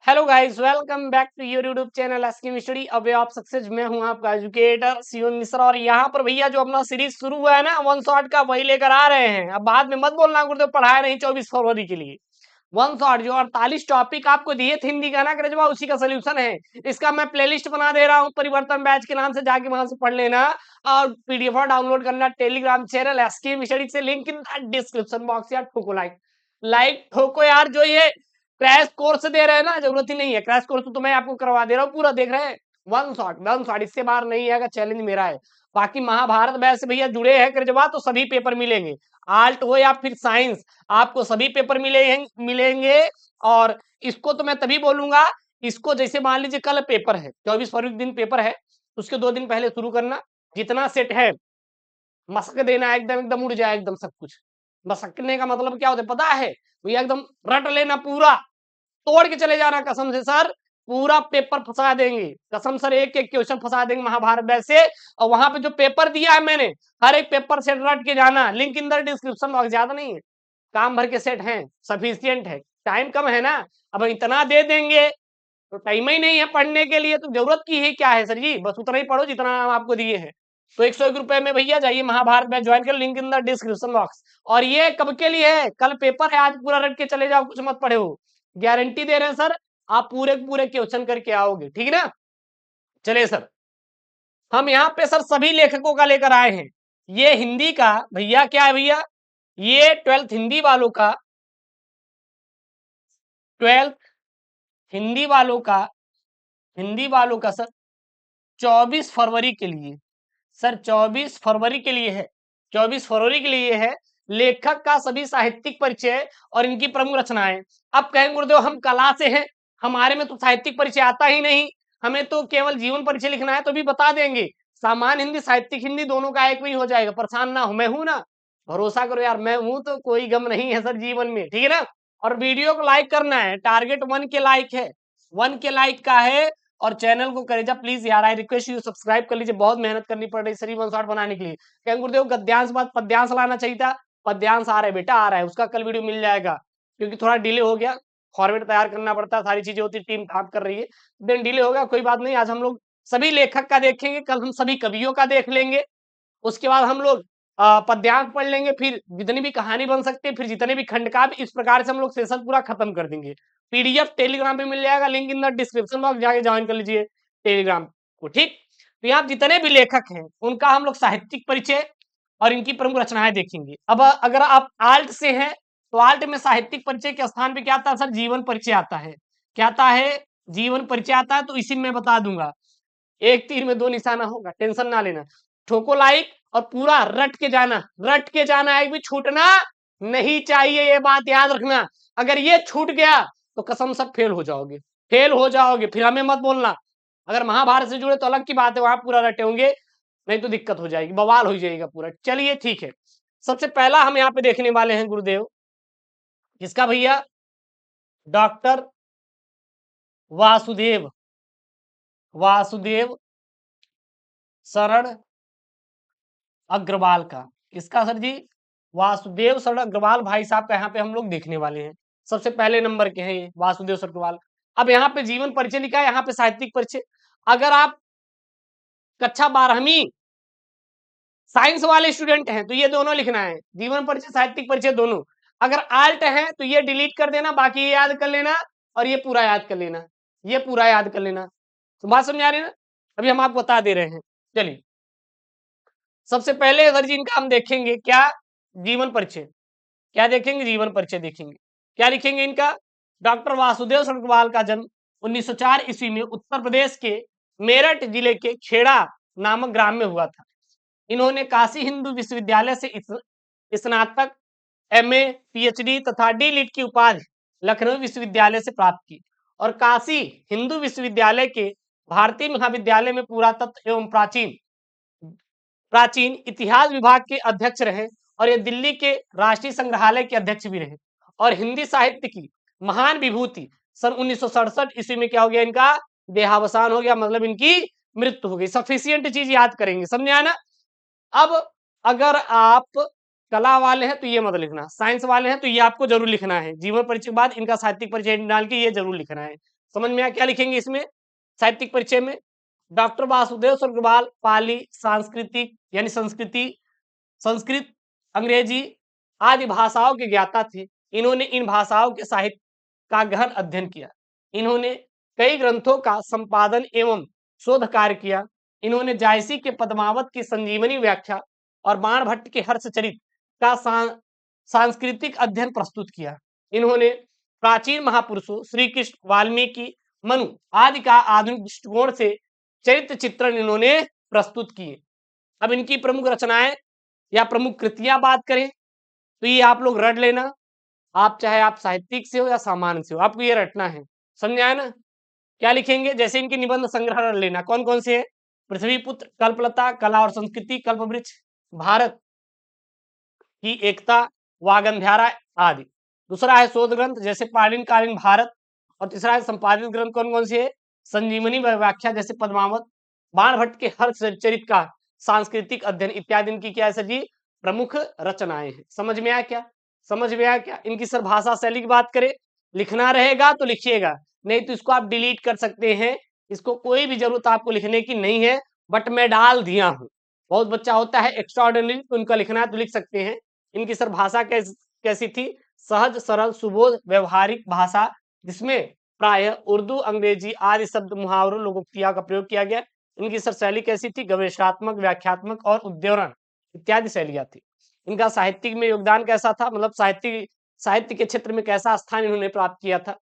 Hello guys, welcome back to your YouTube channel SK study away of success. मैं हूं आपका educator Shivam Mishra और यहाँ पर भैया जो अपना सीरीज शुरू हुआ है ना वन शॉट का, वही लेकर आ रहे हैं। अब बाद में मत बोलना गुरुदेव पढ़ाया नहीं 24 फरवरी के लिए। वन शॉट जो 48 टॉपिक आपको दिए थे हिंदी का ना ग्रेजुआ, उसी का सोल्यूशन है। इसका मैं प्लेलिस्ट बना दे रहा हूँ परिवर्तन बैच के नाम से, जाके वहां से पढ़ लेना। और पीडीएफ डाउनलोड करना टेलीग्राम चैनल एसके स्टडी से, लिंक इन डिस्क्रिप्शन बॉक्स। यार ठोको लाइक, ठोको यार। जो ये क्रैश कोर्स दे रहे हैं ना, जरूरत ही नहीं है। क्रैश कोर्स तो मैं आपको करवा दे रहा हूँ, पूरा देख रहे हैं। वन शॉट इससे बाहर नहीं है, चैलेंज मेरा है। बाकी महाभारत बैच से भैया जुड़े हैं ग्रेजुआ तो सभी पेपर मिलेंगे, आर्ट हो या फिर साइंस, आपको सभी पेपर मिलेंगे। और इसको तो मैं तभी बोलूंगा, इसको जैसे मान लीजिए कल पेपर है, 24 फरवरी के दिन पेपर है, उसके 2 दिन पहले शुरू करना। जितना सेट है मशक देना, एकदम एकदम उड़ जाए एकदम सब कुछ। मशकने का मतलब क्या होता है पता है भैया? एकदम रट लेना पूरा, तोड़ के चले जाना कसम से सर। पूरा पेपर फंसा देंगे कसम सर, एक एक क्वेश्चन फंसा देंगे महाभारत बैच से। और वहां पे जो पेपर दिया है मैंने, हर एक पेपर सेट रट के जाना, link in the description box. ज्यादा नहीं है, काम भर के सेट हैं, सफिशियंट है। टाइम कम है ना, अब इतना दे देंगे तो टाइम ही नहीं है पढ़ने के लिए, तो जरूरत की है क्या है सर जी? बस उतना ही पढ़ो जितना हम आपको दिए हैं। तो 101 रुपए में भैया जाइए महाभारत बैच ज्वाइन कर, link in the description box. और ये कब के लिए है? कल पेपर है, आज पूरा रट के चले जाओ, कुछ मत पढ़े हो। गारंटी दे रहे हैं सर, आप पूरे पूरे क्वेश्चन करके आओगे, ठीक है ना? चलिए सर, हम यहाँ पे सर सभी लेखकों का लेकर आए हैं। ये हिंदी का भैया क्या है भैया, ये 12th हिंदी वालों का, 12th हिंदी वालों का सर 24 फरवरी के लिए। सर 24 फरवरी के लिए है, 24 फरवरी के लिए है। लेखक का सभी साहित्यिक परिचय और इनकी प्रमुख रचनाएं। अब कहें गुरुदेव हम कला से हैं, हमारे में तो साहित्यिक परिचय आता ही नहीं, हमें तो केवल जीवन परिचय लिखना है। तो भी बता देंगे, सामान्य हिंदी साहित्यिक हिंदी दोनों का एक में ही हो जाएगा। परेशान ना हो, मैं हूं ना, भरोसा करो यार, मैं हूं तो कोई गम नहीं है सर जीवन में, ठीक है ना? और वीडियो को लाइक करना है, टारगेट 1 के लाइक है, 1 के लाइक का है। और चैनल को करेजा प्लीज यार, आई रिक्वेस्ट यू सब्सक्राइब कर लीजिए, बहुत मेहनत करनी पड़ रही है सर वन शॉट बनाने के लिए। कहें गुरुदेव गद्यांश बाद पद्यांश लाना चाहिए था, पद्यांश आ रहा है बेटा, आ रहा है, उसका कल वीडियो मिल जाएगा। क्योंकि थोड़ा डिले हो गया, फॉर्मेट तैयार करना पड़ता है, सारी चीजें होती, टीम काम कर रही है, देन डिले हो गया, कोई बात नहीं। आज हम लोग सभी लेखक का देखेंगे, कल हम सभी कवियों का देख लेंगे। उसके बाद हम लोग पद्यांश पढ़ लेंगे, फिर जितनी भी कहानी बन सकती है, फिर जितने भी खंड का भी, इस प्रकार से हम लोग सेशन पूरा खत्म कर देंगे। पीडीएफ टेलीग्राम पे मिल जाएगा, link in the description box, जाके ज्वाइन कर लीजिए टेलीग्राम को, ठीक? तो यहाँ जितने भी लेखक हैं उनका हम लोग साहित्यिक परिचय और इनकी प्रमुख रचनाएं देखेंगे। अब अगर आप आल्ट से हैं तो आल्ट में साहित्यिक परिचय के स्थान पे क्या आता है सर? जीवन परिचय आता है। क्या आता है? जीवन परिचय आता है। तो इसी में बता दूंगा, एक तीर में 2 निशाना होगा, टेंशन ना लेना। ठोको लाइक और पूरा रट के जाना, रट के जाना, एक भी छूटना नहीं चाहिए, ये बात याद रखना। अगर ये छूट गया तो कसम सब फेल हो जाओगे, फेल हो जाओगे। फिर हमें मत बोलना, अगर महाभारत से जुड़े तो अलग की बात है, वहां पूरा रटे होंगे, नहीं तो दिक्कत हो जाएगी, बवाल हो जाएगा पूरा। चलिए ठीक है, सबसे पहला हम यहाँ पे देखने वाले हैं गुरुदेव, किसका भैया? डॉक्टर वासुदेव, वासुदेव शरण अग्रवाल का। किसका सर जी? वासुदेव शरण अग्रवाल भाई साहब का यहाँ पे हम लोग देखने वाले हैं। सबसे पहले नंबर के हैं ये वासुदेव शरण अग्रवाल। अब यहाँ पे जीवन परिचय लिखा है, यहाँ पे साहित्यिक परिचय। अगर आप कक्षा 12वीं साइंस वाले स्टूडेंट हैं तो ये दोनों लिखना है, जीवन परिचय साहित्यिक परिचय दोनों। अगर आल्ट है तो ये डिलीट कर देना, बाकी ये याद कर लेना, और ये पूरा याद कर लेना, ये पूरा याद कर लेना। तो बात समझ आ रही है ना? अभी हम आपको बता दे रहे हैं। चलिए, सबसे पहले सर जी इनका हम देखेंगे क्या? जीवन परिचय। क्या देखेंगे? जीवन परिचय देखेंगे। क्या लिखेंगे इनका? डॉक्टर वासुदेव शरण का जन्म 1904 ईस्वी में उत्तर प्रदेश के मेरठ जिले के खेड़ा नामक ग्राम में हुआ था। इन्होंने काशी हिंदू विश्वविद्यालय से स्नातक, एमए, पीएचडी तथा डी लिट की उपाधि लखनऊ विश्वविद्यालय से प्राप्त की, और काशी हिंदू विश्वविद्यालय के भारतीय महाविद्यालय में पुरातत्व एवं प्राचीन इतिहास विभाग के अध्यक्ष रहे, और ये दिल्ली के राष्ट्रीय संग्रहालय के अध्यक्ष भी रहे। और हिंदी साहित्य की महान विभूति सन 1967 ईस्वी में क्या हो गया? इनका देहावसान हो गया, मतलब इनकी मृत्यु हो गई। सफिशियंट चीज याद करेंगे, समझे आना? अब अगर आप कला वाले हैं तो ये मत लिखना, साइंस वाले हैं तो ये आपको जरूर लिखना है। जीवन परिचय के बाद इनका साहित्यिक परिचय डाल के ये जरूर लिखना है। समझ में आया? क्या लिखेंगे इसमें साहित्यिक परिचय में? डॉक्टर वासुदेव सर्गवाल पाली, सांस्कृतिक यानी संस्कृत, अंग्रेजी आदि भाषाओं के ज्ञाता थे। इन्होंने इन भाषाओं के साहित्य का गहन अध्ययन किया। इन्होंने कई ग्रंथों का संपादन एवं शोध कार्य किया। इन्होंने जायसी के पद्मावत की संजीवनी व्याख्या और बाणभट्ट के हर्षचरित का सांस्कृतिक अध्ययन प्रस्तुत किया। इन्होंने प्राचीन महापुरुषों श्री कृष्ण, वाल्मीकि, मनु आदि का आधुनिक दृष्टिकोण से चरित्र चित्रण इन्होंने प्रस्तुत किए। अब इनकी प्रमुख रचनाएं या प्रमुख कृतियां बात करें तो ये आप लोग रट लेना। आप चाहे आप साहित्यिक से हो या सामान्य से हो, आपको ये रटना है। समझ आया ना? क्या लिखेंगे? जैसे इनके निबंध संग्रह रट लेना। कौन कौन से है? पृथ्वीपुत्र, कल्पलता, कला और संस्कृति, कल्पवृक्ष, भारत की एकता, वागंध्यारा आदि। दूसरा है शोध ग्रंथ जैसे पाणिन कालीन भारत, और तीसरा है संपादित ग्रंथ। कौन कौन से है? संजीवनी व्याख्या जैसे पद्मावत, बाणभट्ट के हर्षचरित का सांस्कृतिक अध्ययन इत्यादि इनकी क्या है सर जी? प्रमुख रचनाएं हैं। समझ में आया क्या? समझ में आया क्या? इनकी सर भाषा शैली की बात करें, लिखना रहेगा तो लिखिएगा, नहीं तो इसको आप डिलीट कर सकते हैं। इसको कोई भी जरूरत आपको लिखने की नहीं है, बट मैं डाल दिया हूं। बहुत बच्चा होता है एक्स्ट्राऑर्डिनरी, तो उनका लिखना है तो लिख सकते हैं। इनकी सर भाषा कैसी थी? सहज, सरल, सुबोध, व्यवहारिक भाषा, जिसमें प्राय उर्दू, अंग्रेजी आदि शब्द, मुहावरों, लोकोक्तियों का प्रयोग किया गया। इनकी सर शैली कैसी थी? गवेषणात्मक, व्याख्यात्मक और उद्योरण इत्यादि शैलियां थी। इनका साहित्यिक में योगदान कैसा था? मतलब साहित्य के क्षेत्र में कैसा स्थान इन्होंने प्राप्त किया था?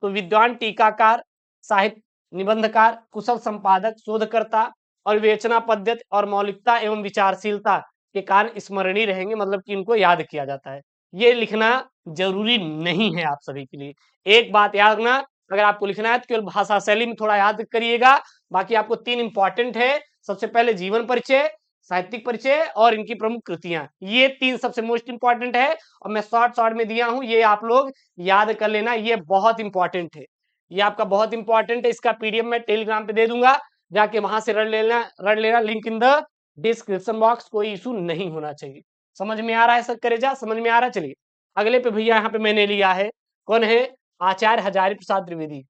तो विद्वान, टीकाकार, साहित्य निबंधकार, कुशल संपादक, शोधकर्ता और विवेचना पद्धति और मौलिकता एवं विचारशीलता के कारण स्मरणीय रहेंगे, मतलब कि इनको याद किया जाता है। ये लिखना जरूरी नहीं है आप सभी के लिए। एक बात याद रखना, अगर आपको लिखना है तो केवल भाषा शैली में थोड़ा याद करिएगा, बाकी आपको 3 इंपॉर्टेंट है। सबसे पहले जीवन परिचय, साहित्यिक परिचय और इनकी प्रमुख कृतियां, ये 3 सबसे मोस्ट इंपॉर्टेंट है। और मैं शॉर्ट में दिया हूं, ये आप लोग याद कर लेना, ये बहुत इंपॉर्टेंट है। ये आपका बहुत इंपॉर्टेंट है। इसका पीडीएफ मैं टेलीग्राम पे दे दूंगा, जाके वहां से रट लेना। Link in the description box. कोई इशू नहीं होना चाहिए। समझ में आ रहा है सर? करेजा समझ में आ रहा है? चलिए अगले पे भैया, यहाँ पे मैंने लिया है, कौन है? आचार्य हजारी प्रसाद द्विवेदी।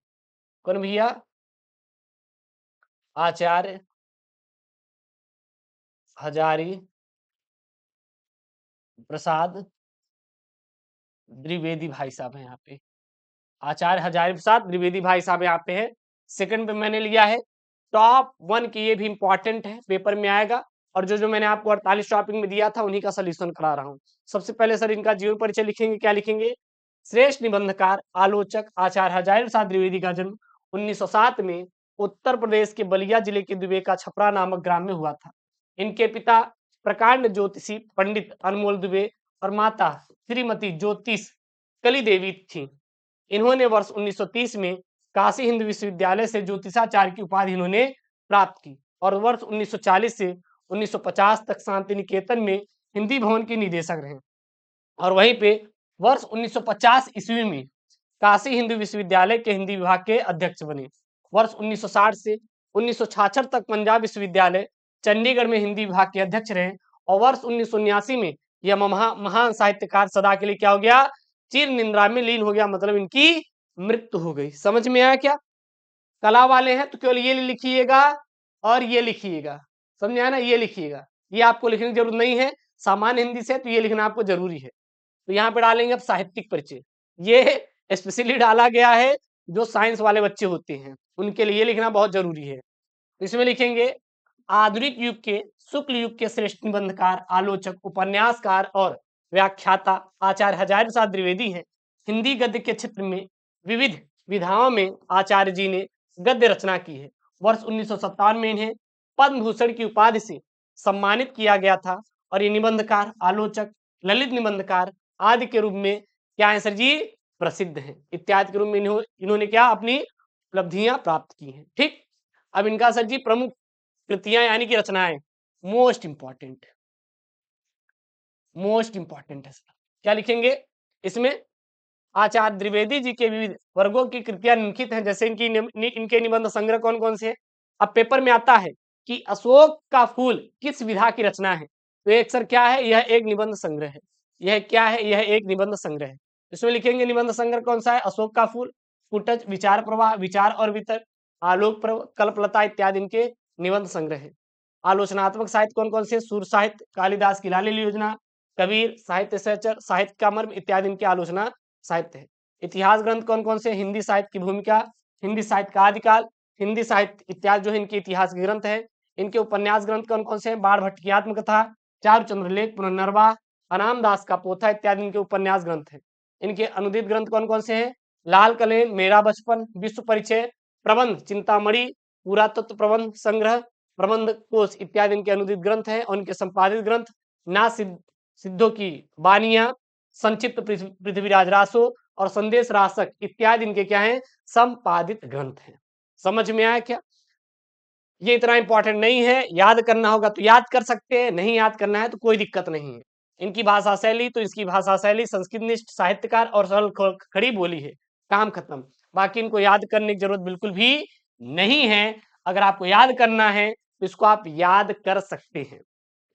कौन भैया? आचार्य हजारी प्रसाद द्विवेदी भाई साहब है यहाँ पे। आचार्य हजारी प्रसाद द्विवेदी भाई साहब यहाँ पे है। सेकंड पे मैंने लिया है टॉप 1 की, ये भी इंपॉर्टेंट है, पेपर में आएगा। और जो मैंने आपको 48 टॉपिक में दिया था उन्हीं का सोल्यूशन करा रहा हूँ। सबसे पहले सर इनका जीवन परिचय लिखेंगे। क्या लिखेंगे? श्रेष्ठ निबंधकार, आलोचक आचार्य हजारी प्रसाद द्विवेदी का जन्म 1907 में उत्तर प्रदेश के बलिया जिले के दुबे का छपरा नामक ग्राम में हुआ था। इनके पिता प्रकांड ज्योतिषी पंडित अनमोल दुबे और माता श्रीमती ज्योतिष कली देवी थी। इन्होंने वर्ष 1930 में काशी हिंदू विश्वविद्यालय से ज्योतिषाचार्य की उपाधि इन्होंने प्राप्त की और वर्ष 1940 से 1950 तक शांति निकेतन में हिंदी भवन के निदेशक रहे और वहीं पे वर्ष 1950 ईस्वी में काशी हिंदू विश्वविद्यालय के हिंदी विभाग के अध्यक्ष बने। वर्ष 1960 से 1966 तक पंजाब विश्वविद्यालय चंडीगढ़ में हिंदी विभाग के अध्यक्ष रहे और वर्ष 1979 में यह महान साहित्यकार सदा के लिए क्या हो गया? चिर निंद्रा में लीन हो गया, मतलब इनकी मृत्यु हो गई। समझ में आया क्या? कला वाले हैं तो केवल ये लिखिएगा और ये लिखिएगा। समझ आया ना? ये लिखिएगा, ये आपको लिखने की जरूरत नहीं है। सामान्य हिंदी से तो ये लिखना आपको जरूरी है। तो यहाँ पे डालेंगे अब साहित्यिक परिचय। ये स्पेशली डाला गया है जो साइंस वाले बच्चे होते हैं, उनके लिए लिखना बहुत जरूरी है। तो इसमें लिखेंगे आधुनिक युग के, शुक्ल युग के श्रेष्ठ निबंधकार, आलोचक, उपन्यासकार और व्याख्याता आचार्य हजारी प्रसाद द्विवेदी हैं। हिंदी गद्य के क्षेत्र में विविध विधाओं में आचार्य जी ने गद्य रचना की है। वर्ष 1957 में इन्हें पद्म भूषण की उपाधि से सम्मानित किया गया था और ये निबंधकार, आलोचक, ललित निबंधकार आदि के रूप में क्या है सर जी? प्रसिद्ध हैं। इत्यादि के रूप में इन्होंने क्या अपनी उपलब्धियां प्राप्त की हैं। ठीक, अब इनका सर जी प्रमुख कृतियां यानी कि रचनाएं, मोस्ट इंपॉर्टेंट है सर। क्या लिखेंगे इसमें? आचार्य द्विवेदी जी के विविध वर्गों की कृतियां निम्नलिखित हैं। जैसे इनके निबंध संग्रह कौन कौन से हैं? अब पेपर में आता है कि अशोक का फूल किस विधा की रचना है, तो एक सर क्या है? यह एक निबंध संग्रह है। यह क्या है? यह एक निबंध संग्रह है। इसमें लिखेंगे निबंध संग्रह कौन सा है? अशोक का फूल। कुटज, विचार प्रवाह, विचार और वितर्क, आलोक पर्व, कल्पलता इत्यादि इनके निबंध संग्रह है। आलोचनात्मक साहित्य कौन कौन से? सूर साहित्य, कालिदास की लाली योजना, कबीर, साहित्य सहचर, साहित्य का मर्म इत्यादि इनके आलोचना साहित्य है। इतिहास ग्रंथ कौन कौन से? हिंदी साहित्य की भूमिका, हिंदी साहित्य का आदिकाल, हिंदी साहित्य इत्यादि जो है इनके इतिहास के ग्रंथ है। इनके उपन्यास ग्रंथ कौन कौन से हैं? बाण भट्ट की आत्मकथा, चारुचंद्र लेख, पुनर्नरवा, अनामदास का पोथा इत्यादि इनके उपन्यास ग्रंथ है। इनके अनुदित ग्रंथ कौन कौन से हैं? लाल कलेन, मेरा बचपन, विश्व परिचय, प्रबंध, चिंतामणि, पुरातत्व प्रबंध संग्रह, प्रबंध कोश इत्यादि इनके अनुदित ग्रंथ हैं। और इनके संपादित ग्रंथ ना सिद्धों की बानियां, संक्षिप्त पृथ्वीराज रासो और संदेश रासक इत्यादि इनके क्या हैं? संपादित ग्रंथ हैं। समझ में आया क्या? ये इतना इंपॉर्टेंट नहीं है, याद करना होगा तो याद कर सकते हैं, नहीं याद करना है तो कोई दिक्कत नहीं है। इनकी भाषा शैली, तो इसकी भाषा शैली संस्कृतनिष्ठ, साहित्यकार और सरल खड़ी बोली है, काम खत्म। बाकी इनको याद करने की जरूरत बिल्कुल भी नहीं है। अगर आपको याद करना है तो इसको आप याद कर सकते हैं,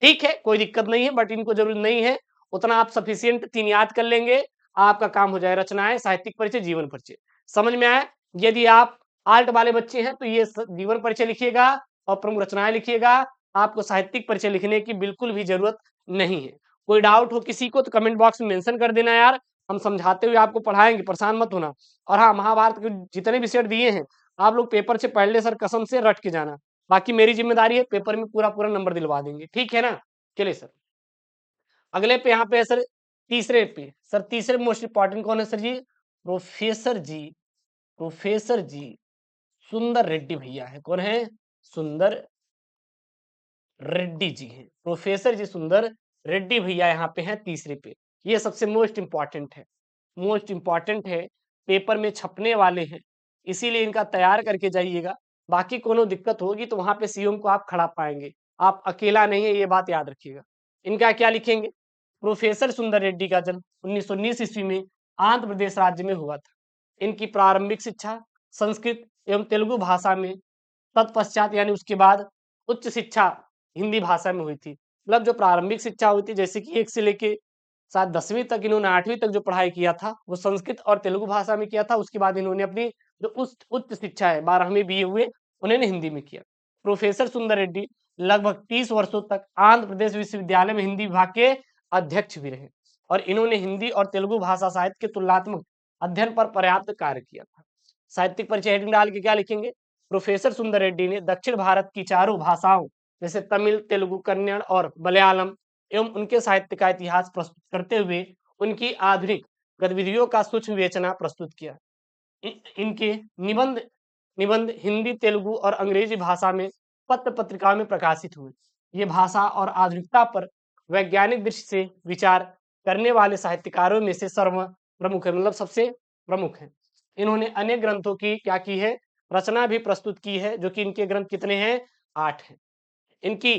ठीक है, कोई दिक्कत नहीं है, बट इनको जरूरत नहीं है। उतना आप सफिशियंट 3 याद कर लेंगे, आपका काम हो जाए। रचनाएं, साहित्यिक परिचय, जीवन परिचय। समझ में आया? यदि आप आर्ट वाले बच्चे हैं तो ये जीवन परिचय लिखिएगा और प्रमुख रचनाएं लिखिएगा। आपको साहित्यिक परिचय लिखने की बिल्कुल भी जरूरत नहीं है। कोई डाउट हो किसी को तो कमेंट बॉक्स में मेंशन कर देना यार, हम समझाते हुए आपको पढ़ाएंगे, परेशान मत होना। और हाँ, महाभारत के जितने भी सेट दिए हैं आप लोग पेपर से पढ़ ले सर, कसम से रट के जाना। बाकी मेरी जिम्मेदारी है, पेपर में पूरा पूरा नंबर दिलवा देंगे, ठीक है ना? चलिए सर, अगले पे यहाँ पे है सर, तीसरे पे सर, तीसरे मोस्ट इंपॉर्टेंट कौन है सर जी? प्रोफेसर जी, प्रोफेसर जी सुंदर रेड्डी भैया है। कौन है? सुंदर रेड्डी जी हैं। प्रोफेसर जी सुंदर रेड्डी भैया यहाँ पे हैं तीसरे पे। ये सबसे मोस्ट इंपॉर्टेंट है, मोस्ट इंपॉर्टेंट है, पेपर में छपने वाले हैं, इसीलिए इनका तैयार करके जाइएगा। बाकी कोनो दिक्कत होगी तो वहां पे सीएम को आप खड़ा पाएंगे, आप अकेला नहीं है, ये बात याद रखिएगा। इनका क्या लिखेंगे? प्रोफेसर सुंदर रेड्डी का जन्म 1919 ईस्वी में आंध्र प्रदेश राज्य में हुआ था। इनकी प्रारंभिक शिक्षा संस्कृत एवं तेलुगु भाषा में, तत्पश्चात यानी उसके बाद उच्च शिक्षा हिंदी भाषा में हुई थी। मतलब जो प्रारंभिक शिक्षा हुई थी, जैसे कि 1 से लेके शायद 10वीं तक, इन्होंने 8वीं तक जो पढ़ाई किया था वो संस्कृत और तेलुगु भाषा में किया था। उसके बाद इन्होंने अपनी जो उच्च शिक्षा है 12वीं बीए हुए, उन्होंने हिंदी में किया। प्रोफेसर सुंदर रेड्डी लगभग 30 वर्षों तक आंध्र प्रदेश विश्वविद्यालय में हिंदी विभाग के अध्यक्ष भी रहे और इन्होंने हिंदी और तेलुगु भाषा साहित्य के तुलनात्मक अध्ययन पर पर्याप्त कार्य किया था। साहित्यिक परिचय हेडिंग डाल के क्या लिखेंगे? प्रोफेसर सुंदर रेड्डी ने दक्षिण भारत की चारों भाषाओं जैसे तमिल, तेलुगु, कन्नड़ और मलयालम एवं उनके साहित्य का इतिहास प्रस्तुत करते हुए उनकी आधुनिक गतिविधियों का सूक्ष्म विवेचना प्रस्तुत किया। इनके निबंध निबंध हिंदी, तेलुगु और अंग्रेजी भाषा में पत्र पत्रिकाओं में प्रकाशित हुए। ये भाषा और आधुनिकता पर वैज्ञानिक दृष्टि से विचार करने वाले साहित्यकारों में से सर्व प्रमुख है, मतलब सबसे प्रमुख है। इन्होंने अनेक ग्रंथों की क्या की है? रचना भी प्रस्तुत की है, जो कि इनके ग्रंथ कितने हैं? 8 हैं। इनकी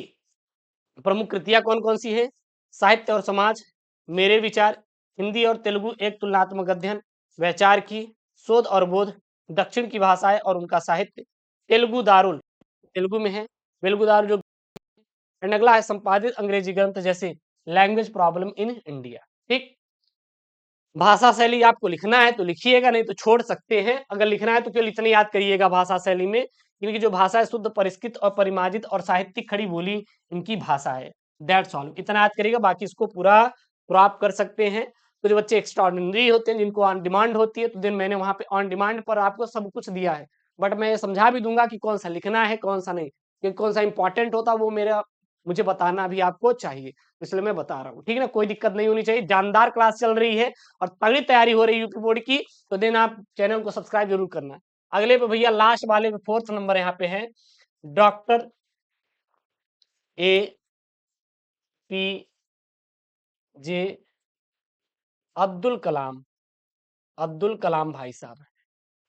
प्रमुख कृतियां कौन कौन सी है? साहित्य और समाज, मेरे विचार, हिंदी और तेलुगु एक तुलनात्मक अध्ययन, वैचार की, शोध और बोध, दक्षिण की भाषाएं और उनका साहित्य, तेलुगु दारुल, तेलुगु में है, तेलुगु दारुल जो, एंड अगला है संपादित अंग्रेजी ग्रंथ जैसे लैंग्वेज प्रॉब्लम इन इंडिया। ठीक, भाषा शैली आपको लिखना है तो लिखिएगा, नहीं तो छोड़ सकते हैं। अगर लिखना है तो केवल इतने याद करिएगा भाषा शैली में, क्योंकि जो भाषा है शुद्ध, परिष्कृत और परिमार्जित और साहित्यिक खड़ी बोली इनकी भाषा है। दैट्स ऑल, इतना याद करिएगा, बाकी इसको पूरा प्राप्त कर सकते हैं। तो जो बच्चे एक्स्ट्राऑर्डिनरी होते हैं, जिनको ऑन डिमांड होती है, तो दिन मैंने वहां पे ऑन डिमांड पर आपको सब कुछ दिया है, बट मैं ये समझा भी दूंगा कि कौन सा लिखना है कौन सा नहीं, कि कौन सा इंपॉर्टेंट होता है वो मेरा मुझे बताना भी आपको चाहिए, इसलिए मैं बता रहा हूँ, ठीक है ना? कोई दिक्कत नहीं होनी चाहिए। जानदार क्लास चल रही है और तगड़ी तैयारी हो रही है यूपी बोर्ड की, तो देन आप चैनल को सब्सक्राइब जरूर करना है। अगले पे भैया लास्ट वाले पे 4th नंबर यहाँ पे है, doctor A P J Abdul Kalam, Abdul Kalam भाई साहब,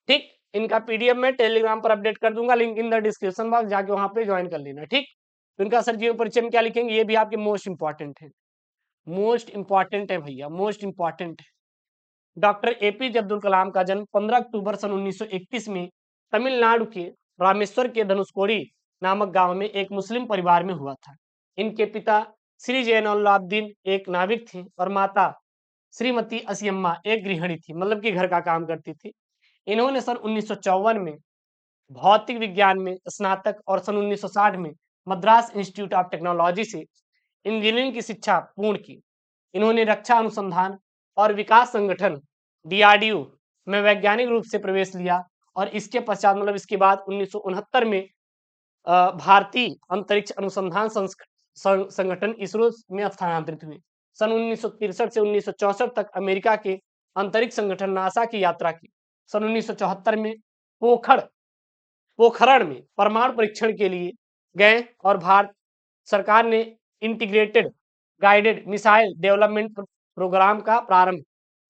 ठीक। इनका पीडीएफ में टेलीग्राम पर अपडेट कर दूंगा, link in the description box, जाके वहां पे ज्वाइन कर लेना, ठीक। तो इनका सर जीवन परिचय में क्या लिखेंगे, ये भी आपके मोस्ट इंपॉर्टेंट है, मोस्ट इंपॉर्टेंट है भैया, मोस्ट इंपॉर्टेंट है। डॉक्टर एपीजे अब्दुल कलाम का जन्म 15 अक्टूबर सन 1931 में तमिलनाडु के रामेश्वर के धनुषकोडी नामक गांव में एक मुस्लिम परिवार में हुआ था। इनके पिता श्री जैनुलाब्दीन एक नाविक थे और माता श्रीमती असियम्मा एक गृहिणी थी, मतलब कि घर का काम करती थी। इन्होंने सन 1954 में भौतिक विज्ञान में स्नातक और सन 1960 में मद्रास इंस्टीट्यूट ऑफ टेक्नोलॉजी से इंजीनियरिंग की शिक्षा पूर्ण की। इन्होंने रक्षा अनुसंधान और विकास संगठन डीआरडीओ में वैज्ञानिक रूप से प्रवेश लिया और इसके पश्चात मतलब इसके बाद 1969 में भारतीय अंतरिक्ष अनुसंधान संगठन इसरो में स्थानांतरित हुए। सन 1963 से 1964 तक अमेरिका के अंतरिक्ष संगठन नासा की यात्रा की। सन 1974 में पोखरण में परमाणु परीक्षण के लिए गए और भारत सरकार ने integrated guided missile development program का प्रारंभ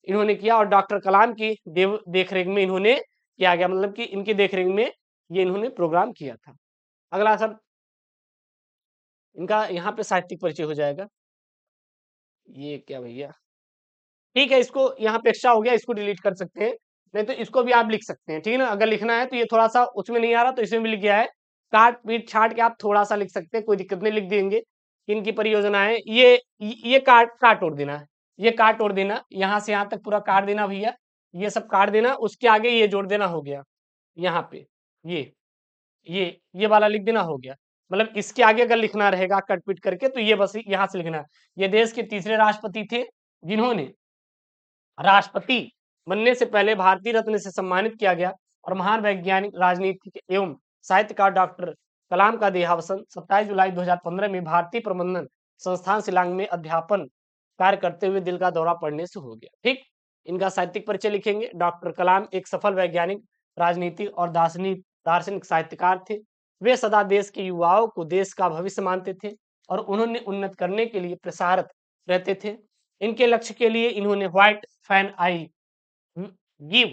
इन्होंने किया और डॉक्टर कलाम की देखरेख में इन्होंने किया गया, मतलब कि इनकी देखरेख में ये इन्होंने प्रोग्राम किया था। अगला सर इनका यहाँ पे साहित्यिक परिचय हो जाएगा। ये क्या भैया, ठीक है, इसको यहाँ पे एक्स्ट्रा हो गया, इसको डिलीट कर सकते हैं, नहीं तो इसको भी आप लिख सकते हैं, ठीक है ना। अगर लिखना है तो ये थोड़ा सा उसमें नहीं आ रहा तो इसमें भी लिख गया है, काट पीट छाट के आप थोड़ा सा लिख सकते हैं, कोई दिक्कत नहीं, लिख देंगे। इनकी परियोजना है ये काट ओढ़ देना है, ये काट ओढ़ देना, यहाँ से यहाँ तक पूरा काट देना भैया, ये सब काट देना, उसके आगे ये जोड़ देना, हो गया। यहाँ पे ये वाला लिख देना, हो गया। मतलब इसके आगे अगर लिखना रहेगा कट पीट करके तो ये बस यहाँ से लिखना है। ये देश के तीसरे राष्ट्रपति थे जिन्होंने राष्ट्रपति बनने से पहले भारतीय रत्न से सम्मानित किया गया और महान वैज्ञानिक, राजनीतिक एवं साहित्यकार डॉक्टर कलाम का देहावसान 27 जुलाई 2015 में भारतीय प्रबंधन संस्थान शिलांग में अध्यापन कार्य करते हुए दिल का दौरा पड़ने से हो गया। ठीक, इनका साहित्यिक परिचय लिखेंगे। डॉक्टर कलाम एक सफल वैज्ञानिक, राजनीतिक और दार्शनिक साहित्यकार थे। वे सदा देश के युवाओं को देश का भविष्य मानते थे और उन्होंने उन्नत करने के लिए प्रसारत रहते थे। इनके लक्ष्य के लिए इन्होंने व्हाइट फैन आई गिव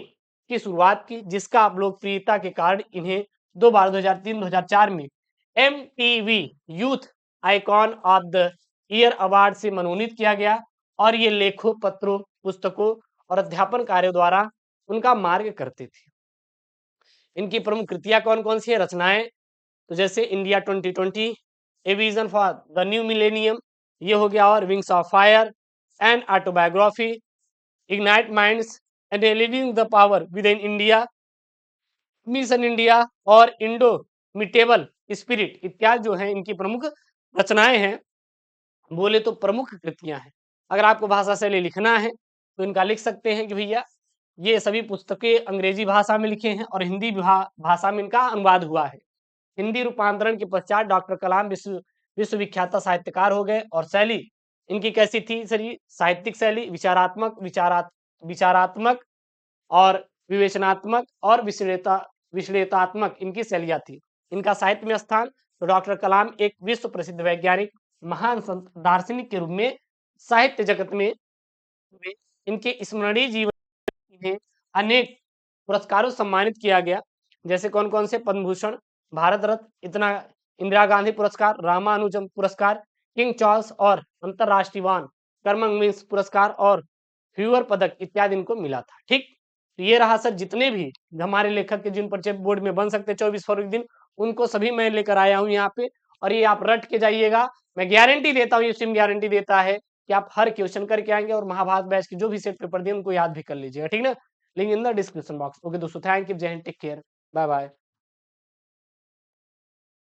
की शुरुआत की, जिसका लोकप्रियता के कारण इन्हें 2 बार 2003-2004 में MTV youth icon of the year award से मनोनीत किया गया और ये लेखों, पत्रों, पुस्तकों और अध्यापन कार्यों द्वारा उनका मार्ग करते थे। इनकी प्रमुख कृतियां कौन कौन सी है, रचनाएं, तो जैसे India 2020, a vision for the new millennium, ये हो गया, और wings of fire, and autobiography, ignite minds and living the power with in India, mission India और इंडोमिटेबल स्पिरिट इत्यादि जो है इनकी प्रमुख रचनाएं हैं। बोले तो प्रमुख कृतियां हैं। अगर आपको भाषा शैली लिखना है तो इनका लिख सकते हैं कि भैया ये सभी पुस्तकें अंग्रेजी भाषा में लिखे हैं और हिंदी भाषा में इनका अनुवाद हुआ है। हिंदी रूपांतरण के पश्चात डॉक्टर कलाम विश्वविख्यात साहित्यकार हो गए और शैली इनकी कैसी थी सर, साहित्यिक शैली विचारात्मक और विवेचनात्मक और विश्लेषणात्मक इनकी शैलियां थी। इनका साहित्य में स्थान, तो डॉक्टर कलाम एक विश्व प्रसिद्ध वैज्ञानिक, महान संत, दार्शनिक के रूप में साहित्य जगत में इनके स्मरणीय जीवन में अनेक पुरस्कारों सम्मानित किया गया। जैसे कौन कौन से, पद्म भूषण, भारत रत्न, इंदिरा गांधी पुरस्कार, रामानुजम पुरस्कार, किंग चार्ल्स और अंतरराष्ट्रीय वान कर्मवीर पुरस्कार और ह्यूअर पदक इत्यादि इनको मिला था। ठीक, तो ये रहा सर जितने भी हमारे लेखक के जिन परिचय बोर्ड में बन सकते 24 फरवरी दिन, उनको सभी मैं लेकर आया हूं यहाँ पे, और ये आप रट के जाइएगा। मैं गारंटी देता हूँ, ये सिम गारंटी देता है कि आप हर क्वेश्चन करके आएंगे और महाभारत बैच के जो भी सेट पेपर दिए उनको याद भी कर लीजिएगा। ठीक ना, link in the description box. Okay दोस्तों, थैंक यू, जय Hind, take care, bye bye.